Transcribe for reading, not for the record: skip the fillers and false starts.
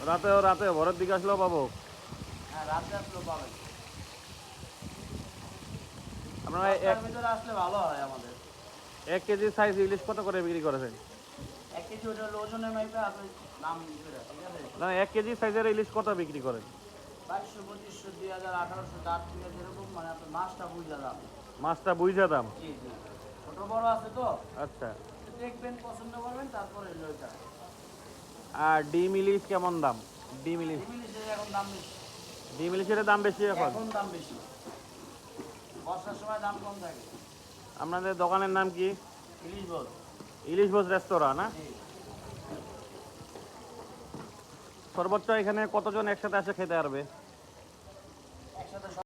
রাতে ভোরের দিকে আসলেও পাবো। হ্যাঁ, রাতে আসলেও পাবেন। আপনারা 10টার ভিতরে আসলে ভালো হয় আমাদের। 1 কেজি সাইজ ইলিশ কত করে বিক্রি করেছেন? 1 কেজি ওটা হলো ওজনের মাইপে আপনি দাম করে, ঠিক আছে? না, 1 কেজি সাইজের ইলিশ কত বিক্রি করেন? 2200, 2500, 2000, 1800, যার থেকে যেরকম, মানে আপনার মাছটা বুঝা দাম। মাছটা বুঝা দাম। জি জি, ছোট বড় আছে তো, আচ্ছা। দেখবেন, পছন্দ করবেন, তারপরে এলো এটা। আর ডিম ইলিশ কেমন দাম? ডিম ইলিশ ডিম ইলিশের এখন দাম বেশি। ডিম ইলিশের দাম বেশি এখন। এখন দাম বেশি, বর্ষার সময় দাম কম থাকে। আপনাদের দোকানের নাম কি? ইলিশ বল। ইলিশ বোস রেস্তোরাঁ না? জি। সর্বোচ্চ এখানে কতজন একসাথে এসে খেতে পারবে? একসাথে